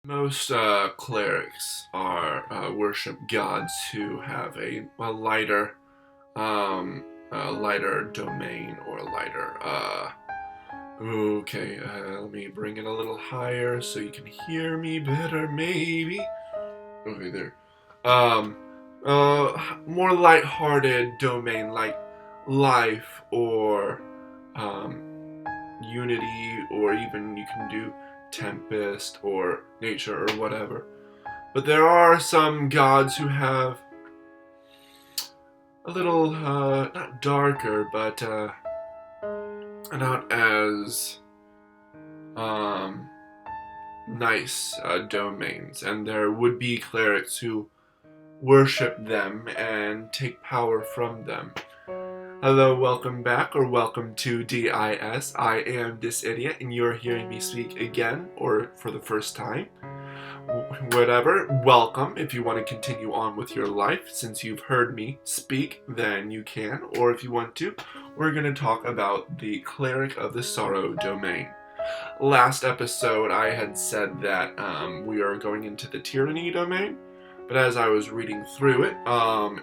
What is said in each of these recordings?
Most clerics are worship gods who have a lighter domain or lighter. Okay, let me bring it a little higher so you can hear me better, maybe. Okay, there. Um, More light-hearted domain like life or unity, or even you can do tempest or nature or whatever. But there are some gods who have a little, not darker, but not as um, nice domains. And there would be clerics who worship them and take power from them. Hello, welcome back, or welcome to DIS. I am this idiot, and you're hearing me speak again, or for the first time. Whatever, welcome. If you want to continue on with your life, since you've heard me speak, then you can. Or if you want to, we're going to talk about the Cleric of the Sorrow domain. Last episode, I had said that we are going into the Tyranny domain. But as I was reading through it,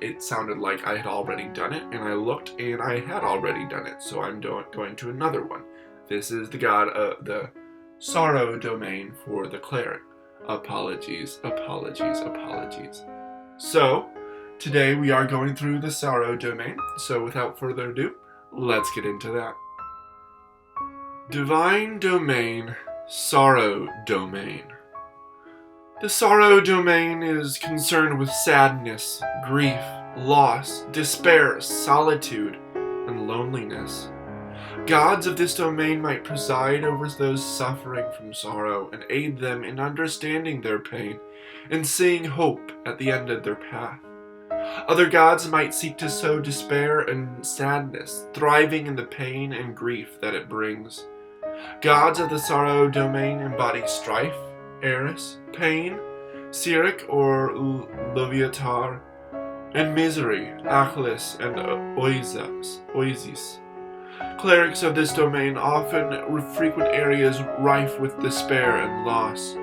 it sounded like I had already done it, and I looked, and I had already done it, so I'm going to another one. This is the Sorrow domain for the Cleric. Apologies. So, today we are going through the Sorrow domain, so without further ado, let's get into that. Divine Domain, Sorrow domain. The Sorrow domain is concerned with sadness, grief, loss, despair, solitude, and loneliness. Gods of this domain might preside over those suffering from sorrow and aid them in understanding their pain and seeing hope at the end of their path. Other gods might seek to sow despair and sadness, thriving in the pain and grief that it brings. Gods of the Sorrow domain embody strife, Eris, pain, Sirik or Leviatar, and misery, Achilles and Oasis. Clerics of this domain often frequent areas rife with despair and loss.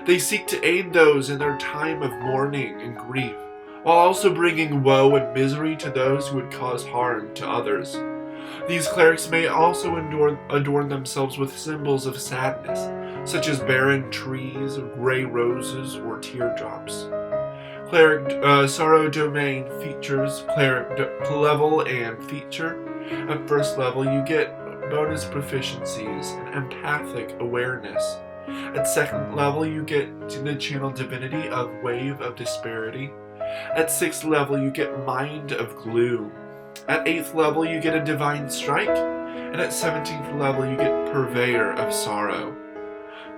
They seek to aid those in their time of mourning and grief, while also bringing woe and misery to those who would cause harm to others. These clerics may also adorn themselves with symbols of sadness, such as barren trees, gray roses, or teardrops. Cleric Sorrow domain features cleric level and feature. At first level, you get bonus proficiencies and empathic awareness. At second level, you get the channel divinity of Wave of Disparity. At 6th level, you get Mind of Gloom. At 8th level, you get a Divine Strike. And at 17th level, you get Purveyor of Sorrow.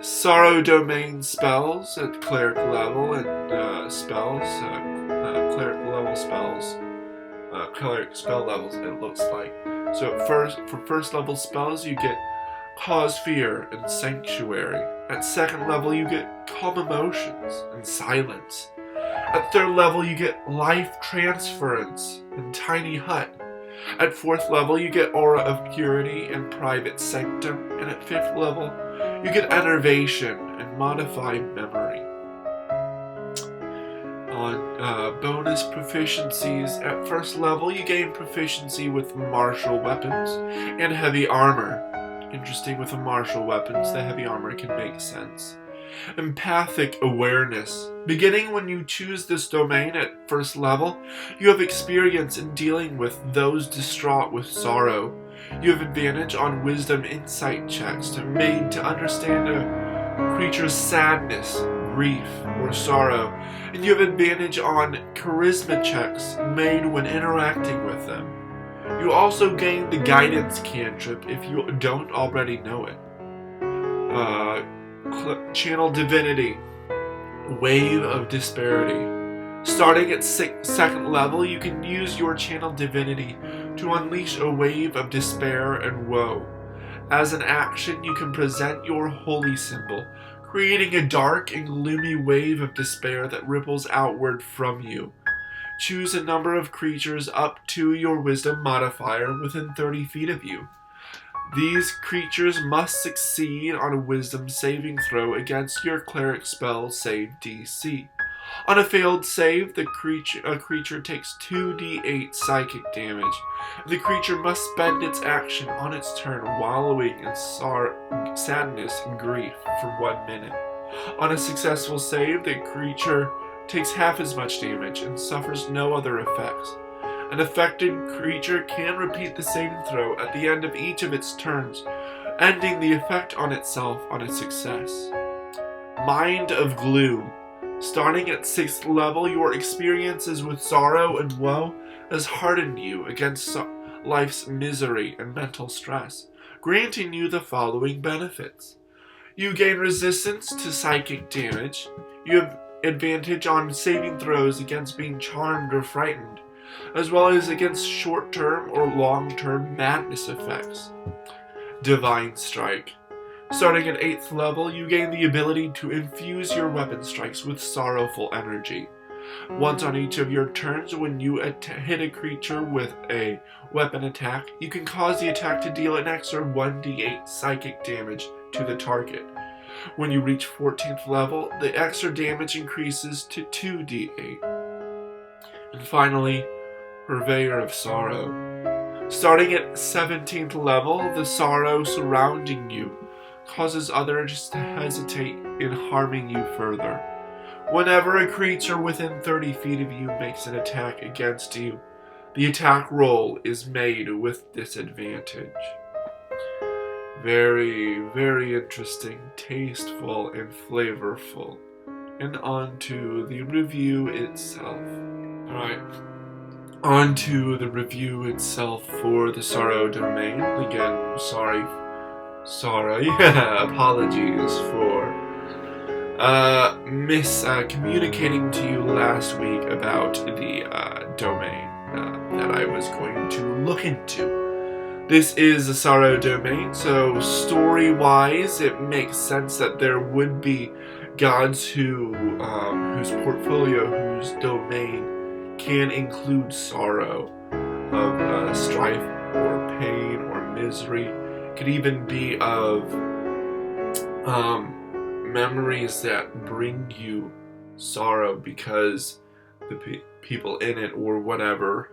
Sorrow domain spells at cleric level and cleric spell levels, it looks like. So for first level spells, you get Cause Fear and Sanctuary. At 2nd level, you get Calm Emotions and Silence. At 3rd level, you get Life Transference and Tiny Hut. At 4th level, you get Aura of Purity and Private Sanctum. And at 5th level, you get Enervation and Modified Memory. On bonus proficiencies, at 1st level, you gain proficiency with martial weapons and heavy armor. Interesting, with the martial weapons, the heavy armor can make sense. Empathic awareness. Beginning when you choose this domain at 1st level, you have experience in dealing with those distraught with sorrow. You have advantage on wisdom insight checks made to understand a creature's sadness, grief, or sorrow, and you have advantage on charisma checks made when interacting with them. You also gain the guidance cantrip if you don't already know it. Channel Divinity, Wave of Disparity. Starting at 2nd level, you can use your Channel Divinity to unleash a wave of despair and woe. As an action, you can present your holy symbol, creating a dark and gloomy wave of despair that ripples outward from you. Choose a number of creatures up to your wisdom modifier within 30 feet of you. These creatures must succeed on a wisdom saving throw against your cleric spell save DC. On a failed save, a creature takes 2d8 psychic damage. The creature must spend its action on its turn wallowing in sadness and grief for 1 minute. On a successful save, the creature takes half as much damage and suffers no other effects. An affected creature can repeat the saving throw at the end of each of its turns, ending the effect on itself on a success. Mind of Gloom. Starting at 6th level, your experiences with sorrow and woe has hardened you against life's misery and mental stress, granting you the following benefits. You gain resistance to psychic damage. You have advantage on saving throws against being charmed or frightened, as well as against short-term or long-term madness effects. Divine Strike. Starting at 8th level, you gain the ability to infuse your weapon strikes with sorrowful energy. Once on each of your turns, when you hit a creature with a weapon attack, you can cause the attack to deal an extra 1d8 psychic damage to the target. When you reach 14th level, the extra damage increases to 2d8. And finally, Purveyor of Sorrow. Starting at 17th level, the sorrow surrounding you causes others to hesitate in harming you further. Whenever a creature within 30 feet of you makes an attack against you, the attack roll is made with disadvantage. Very, very interesting, tasteful, and flavorful. And on to the review itself. Alright, on to the review itself for the Sorrow Domain. Again, sorry, apologies for communicating to you last week about the domain that I was going to look into. This is a Sorrow Domain, so story-wise, it makes sense that there would be gods whose portfolio, whose domain can include sorrow of strife or pain or misery. It could even be of memories that bring you sorrow because the people in it or whatever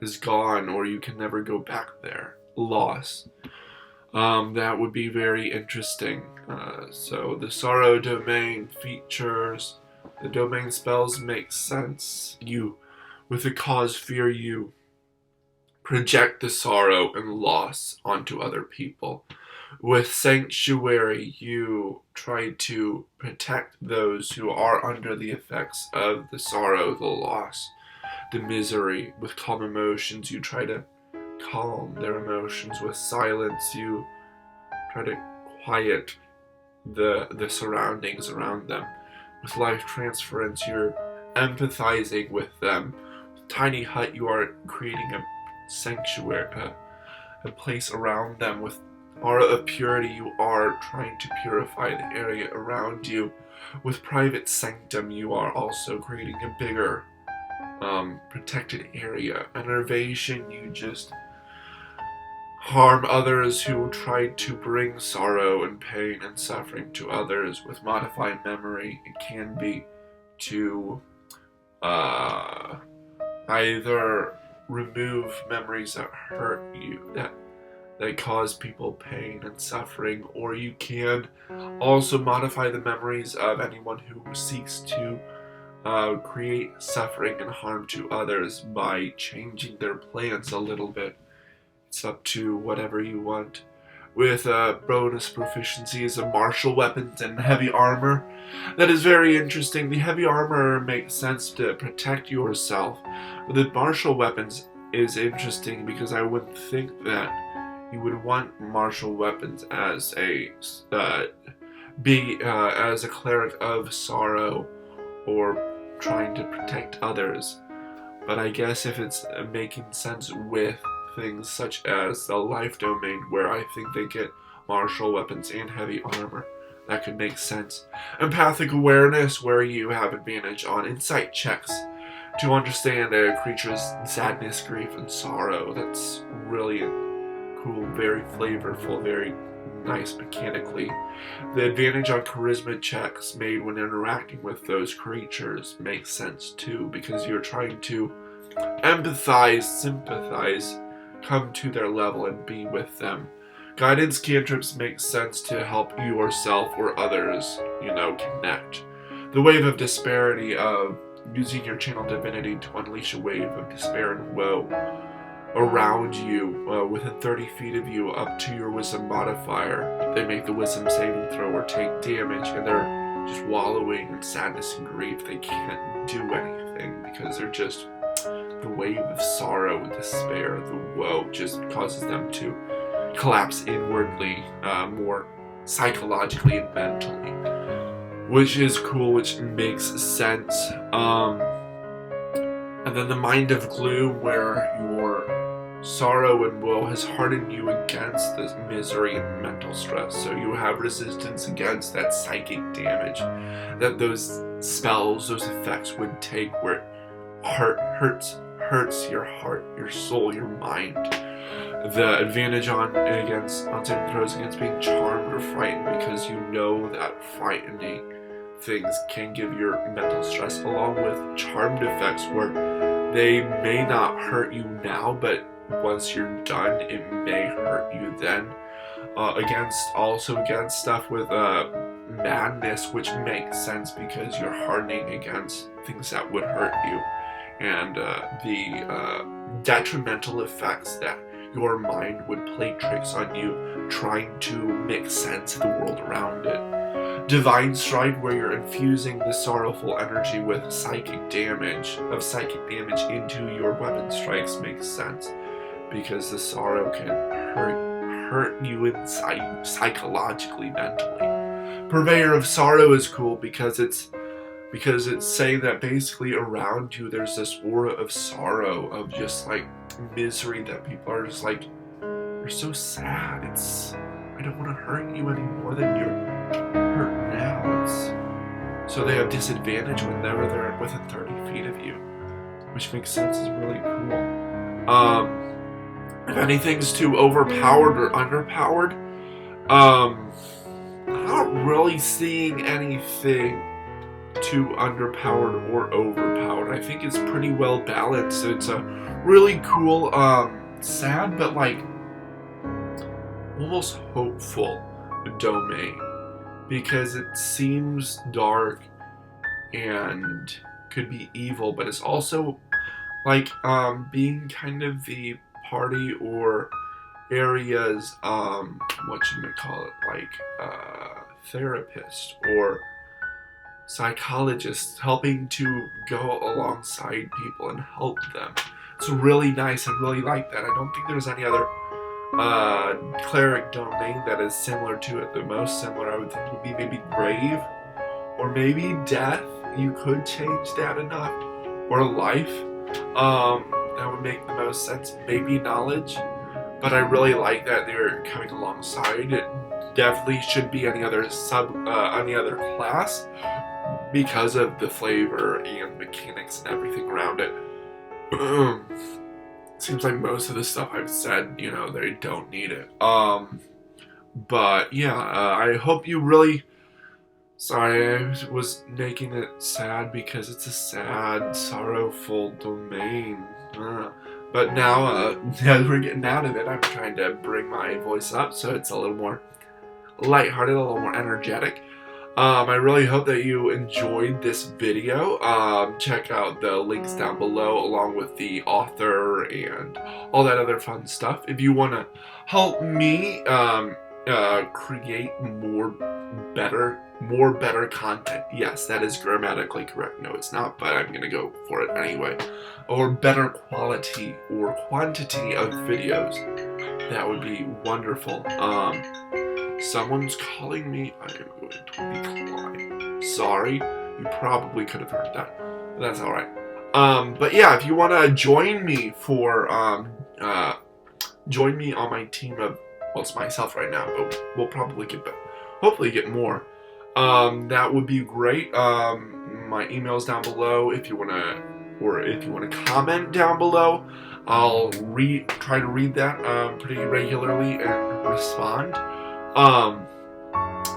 is gone or you can never go back there. Loss. That would be very interesting. So the Sorrow Domain features, the domain spells make sense. You, with the cause fear, you project the sorrow and loss onto other people. With Sanctuary, you try to protect those who are under the effects of the sorrow, the loss, the misery. With Calm Emotions, you try to calm their emotions. With Silence, you try to quiet the surroundings around them. With Life Transference, you're empathizing with them. With Tiny Hut, you are creating a sanctuary, a place around them. With Aura of Purity, you are trying to purify the area around you. With Private Sanctum, you are also creating a bigger protected area. Enervation, you just harm others who try to bring sorrow and pain and suffering to others. With Modified Memory, it can be to either remove memories that hurt you, that cause people pain and suffering, or you can also modify the memories of anyone who seeks to create suffering and harm to others by changing their plans a little bit. It's up to whatever you want. With bonus proficiencies of martial weapons and heavy armor. That is very interesting. The heavy armor makes sense to protect yourself. But the martial weapons is interesting because I wouldn't think that you would want martial weapons as a as a cleric of sorrow or trying to protect others. But I guess if it's making sense with things such as the Life Domain, where I think they get martial weapons and heavy armor, that could make sense. Empathic Awareness, where you have advantage on insight checks to understand a creature's sadness, grief, and sorrow. That's really cool, very flavorful, very nice mechanically. The advantage on charisma checks made when interacting with those creatures makes sense too, because you're trying to empathize, sympathize, come to their level and be with them. Guidance cantrips make sense to help yourself or others, connect. The wave of disparity of using your channel divinity to unleash a wave of despair and woe around you, within 30 feet of you, up to your wisdom modifier. They make the wisdom saving throw or take damage, and they're just wallowing in sadness and grief. They can't do anything because they're just, the wave of sorrow and despair, the woe, just causes them to collapse inwardly, more psychologically and mentally, which is cool, which makes sense. And then the mind of gloom, where your sorrow and woe has hardened you against this misery and mental stress, so you have resistance against that psychic damage that those spells, those effects would take, where it hurts your heart, your soul, your mind. The advantage on saving throws against being charmed or frightened, because you know that frightening things can give your mental stress, along with charmed effects where they may not hurt you now, but once you're done, it may hurt you then. Against stuff with madness, which makes sense because you're hardening against things that would hurt you, and the detrimental effects that your mind would play tricks on you, trying to make sense of the world around it. Divine Strike, where you're infusing the sorrowful energy with psychic damage into your weapon strikes, makes sense, because the sorrow can hurt you inside, psychologically, mentally. Purveyor of Sorrow is cool because it's saying that basically around you there's this aura of sorrow, of just like misery, that people are just like, you're so sad, I don't want to hurt you any more than you're hurt now. So they have disadvantage whenever they're within 30 feet of you, which makes sense, is really cool. If anything's too overpowered or underpowered, I'm not really seeing anything too underpowered or overpowered. I think it's pretty well balanced. It's a really cool, sad but like almost hopeful domain, because it seems dark and could be evil, but it's also like being kind of the party or area's therapist or psychologist, helping to go alongside people and help them. It's really nice. I really like that. I don't think there's any other cleric domain that is similar to it. The most similar, I would think, would be maybe grave, or maybe death. You could change that enough, or life. That would make the most sense. Maybe knowledge, but I really like that they're coming alongside. It definitely should be any other class, because of the flavor and mechanics and everything around it. Seems like most of the stuff I've said, they don't need it. But yeah, I hope you really... Sorry, I was making it sad because it's a sad, sorrowful domain. But now, as we're getting out of it, I'm trying to bring my voice up so it's a little more lighthearted, a little more energetic. I really hope that you enjoyed this video. Check out the links down below, along with the author and all that other fun stuff. If you want to help me create more better content. Yes, that is grammatically correct. No, it's not, but I'm going to go for it anyway. Or better quality or quantity of videos. That would be wonderful. Someone's calling me. I am going to decline. Sorry, you probably could have heard that. But that's alright. But yeah, if you want to join me for, join me on my team of, well, it's myself right now, but we'll probably hopefully get more. That would be great. My email's down below if you want to, or if you want to comment down below. I'll try to read that pretty regularly and respond. Um,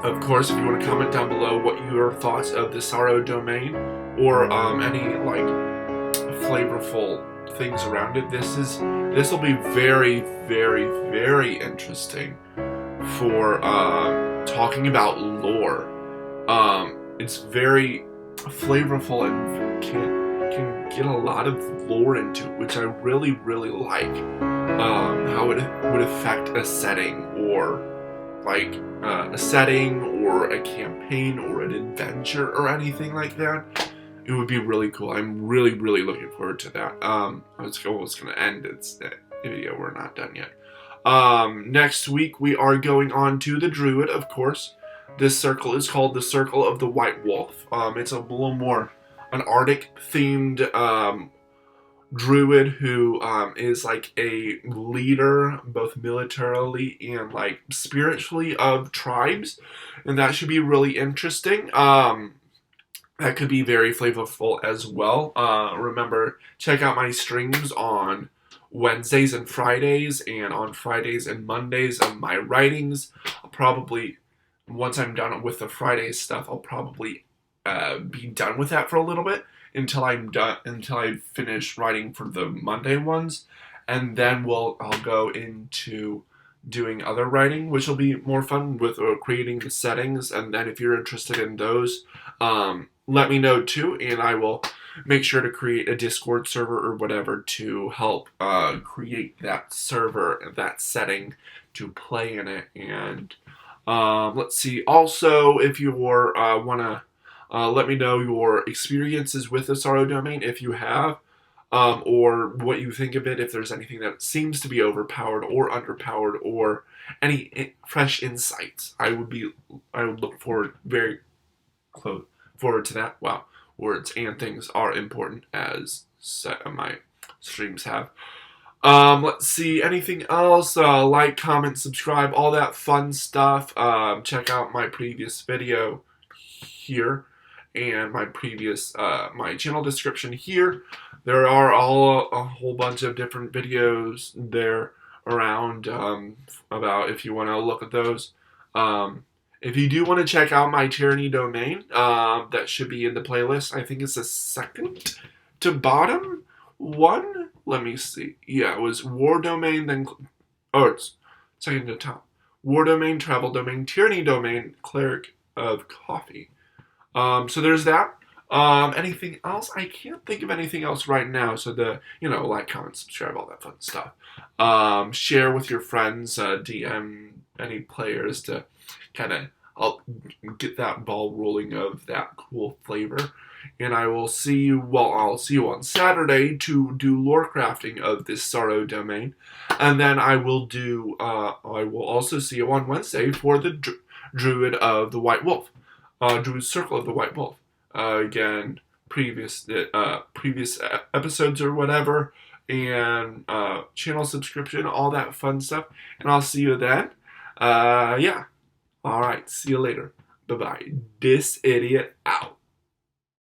of course, if you want to comment down below what your thoughts of the Sorrow domain or any like flavorful things around it, this will be very, very, very interesting for talking about lore. It's very flavorful and can get a lot of lore into it, which I really, really like. How it would affect a setting or like a setting or a campaign or an adventure or anything like that. It would be really cool. I'm really, really looking forward to that. I was going to end its video. We're not done yet. Next week we are going on to the Druid, of course. This circle is called the Circle of the White Wolf. It's a little more an Arctic themed Druid who is like a leader both militarily and like spiritually of tribes, and that should be really interesting. That could be very flavorful as well. Remember, check out my streams on Wednesdays and Fridays, and on Fridays and Mondays of my writings. I'll probably, once I'm done with the Friday stuff, I'll probably be done with that for a little bit until I finish writing for the Monday ones, and then I'll go into doing other writing, which will be more fun with creating the settings. And then if you're interested in those, let me know too, and I will make sure to create a Discord server or whatever to help create that server, that setting to play in it. And let's see. Also, if you want to let me know your experiences with the Sorrow domain, if you have, or what you think of it, if there's anything that seems to be overpowered or underpowered, or any fresh insights. I would look forward forward to that. Wow, words and things are important, as my streams have. Let's see, anything else? Like, comment, subscribe, all that fun stuff. Check out my previous video here and my previous my channel description here. There are a whole bunch of different videos there around about if you want to look at those. If you do want to check out my Tyranny domain, that should be in the playlist. I think it's the second to bottom one. Let me see. Yeah, it was War Domain, then it's second to top. War Domain, Travel Domain, Tyranny Domain, Cleric of Coffee. So there's that. Anything else? I can't think of anything else right now. So like, comment, subscribe, all that fun stuff. Share with your friends, DM any players to kind of help get that ball rolling of that cool flavor. And I will see you, I'll see you on Saturday to do lore crafting of this Sorrow domain. And then I will also see you on Wednesday for the Druid of the White Wolf. Druid Circle of the White Wolf. Again, previous episodes or whatever, and channel subscription, all that fun stuff. And I'll see you then. Yeah. Alright, see you later. Bye-bye. This idiot out.